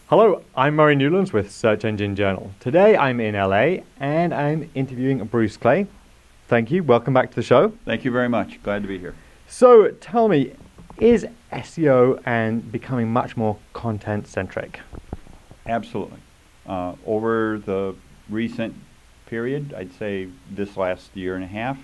Hello, I'm Murray Newlands with Search Engine Journal. Today I'm in LA and I'm interviewing Bruce Clay. Thank you. Welcome back to the show. Thank you very much. Glad to be here. So tell me, is SEO and becoming much more content centric? Absolutely. Over the recent period, I'd say this last year and a half,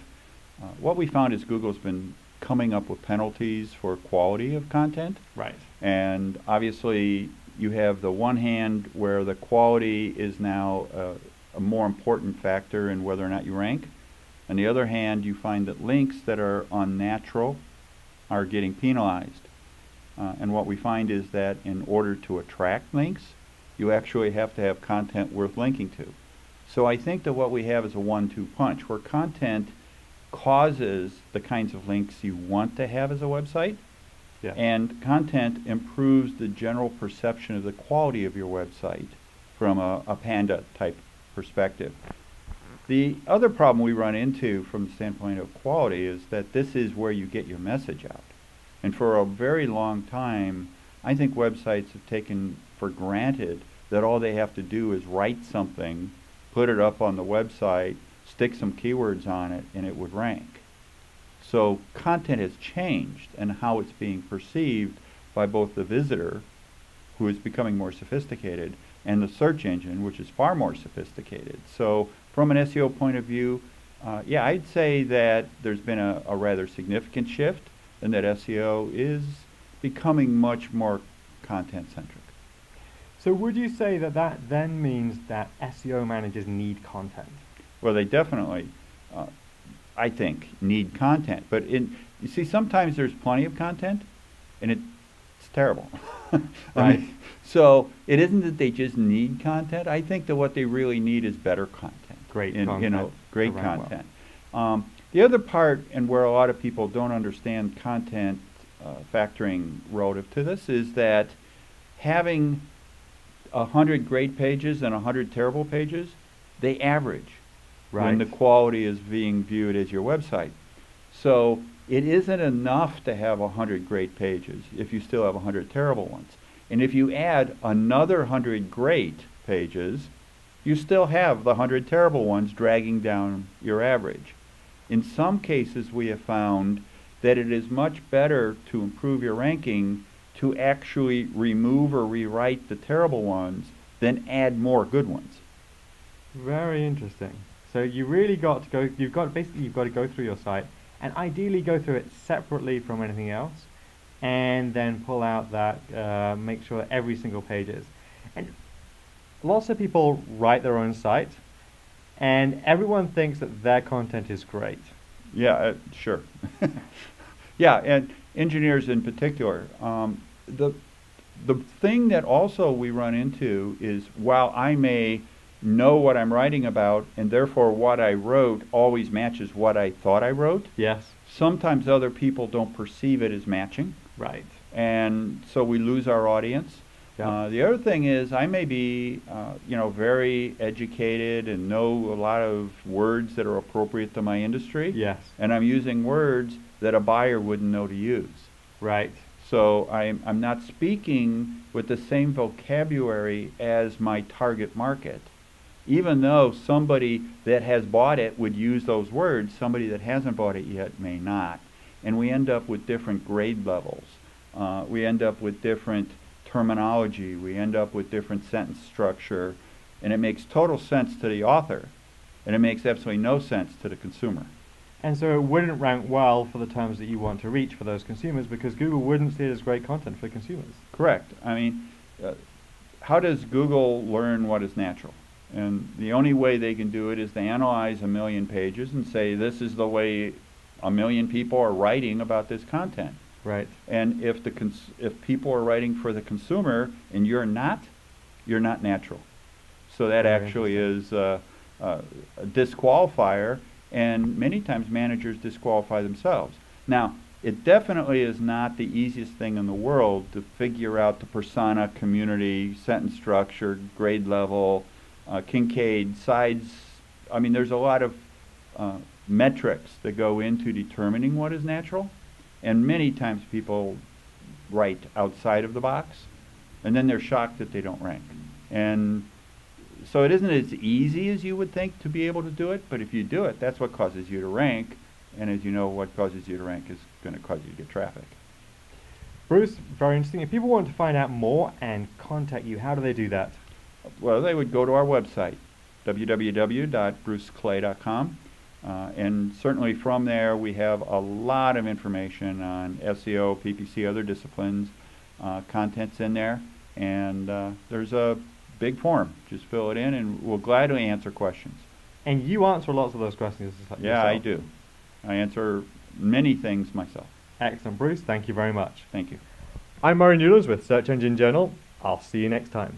what we found is Google's been coming up with penalties for quality of content. Right. And obviously you have the one hand where the quality is now a more important factor in whether or not you rank. On the other hand, you find that links that are unnatural are getting penalized. And what we find is that in order to attract links, you actually have to have content worth linking to. So I think that what we have is a 1-2 punch, where content causes the kinds of links you want to have as a website, and content improves the general perception of the quality of your website from a Panda type perspective. The other problem we run into from the standpoint of quality is that this is where you get your message out. And for a very long time, I think websites have taken for granted that all they have to do is write something, put it up on the website, stick some keywords on it, and it would rank. So content has changed and how it's being perceived by both the visitor, who is becoming more sophisticated, and the search engine, which is far more sophisticated. So from an SEO point of view, yeah, I'd say that there's been a rather significant shift, and that SEO is becoming much more content-centric. So would you say that that then means that SEO managers need content? Well, they definitely, I think, need content. But you see, sometimes there's plenty of content, and it's terrible. Right. So it isn't that they just need content. I think that what they really need is better content. Great content. Great content. Well. The other part, and where a lot of people don't understand content factoring relative to this, is that having 100 great pages and 100 terrible pages, they average when the quality is being viewed as your website. So it isn't enough to have 100 great pages if you still have 100 terrible ones. And if you add another 100 great pages, you still have the 100 terrible ones dragging down your average. In some cases, we have found that it is much better to improve your ranking to actually remove or rewrite the terrible ones than add more good ones. Very interesting. So you really got to go, you've got to go through your site and ideally go through it separately from anything else, and then pull out that, make sure that every single page is. And lots of people write their own site, and everyone thinks that their content is great. Yeah, sure. Yeah, and engineers in particular. The thing that also we run into is, while I may know what I'm writing about, and therefore what I wrote always matches what I thought I wrote. Yes. Sometimes other people don't perceive it as matching. Right. And so we lose our audience. Yeah. The other thing is, I may be, very educated and know a lot of words that are appropriate to my industry. Yes. And I'm using words that a buyer wouldn't know to use. Right. So I'm not speaking with the same vocabulary as my target market. Even though somebody that has bought it would use those words, somebody that hasn't bought it yet may not. And we end up with different grade levels. We end up with different terminology. We end up with different sentence structure. And it makes total sense to the author, and it makes absolutely no sense to the consumer. And so it wouldn't rank well for the terms that you want to reach for those consumers, because Google wouldn't see it as great content for consumers. Correct. I mean, how does Google learn what is natural? And the only way they can do it is to analyze 1 million pages and say, this is the way 1 million people are writing about this content. Right. And if people are writing for the consumer and you're not natural. So that actually is a disqualifier, and many times managers disqualify themselves. Now, it definitely is not the easiest thing in the world to figure out the persona, community, sentence structure, grade level, Kincaid, sides. I mean, there's a lot of metrics that go into determining what is natural, and many times people write outside of the box. and then they're shocked that they don't rank. And so it isn't as easy as you would think to be able to do it, but if you do it, that's what causes you to rank. And as you know, what causes you to rank is going to cause you to get traffic. Bruce, very interesting. If people want to find out more and contact you, how do they do that? Well, they would go to our website, www.bruceclay.com. And certainly from there, we have a lot of information on SEO, PPC, other disciplines. Content's in there. And there's a big form. Just fill it in, and we'll gladly answer questions. And you answer lots of those questions yourself. Yeah, I do. I answer many things myself. Excellent, Bruce. Thank you very much. Thank you. I'm Murray Newlands with Search Engine Journal. I'll see you next time.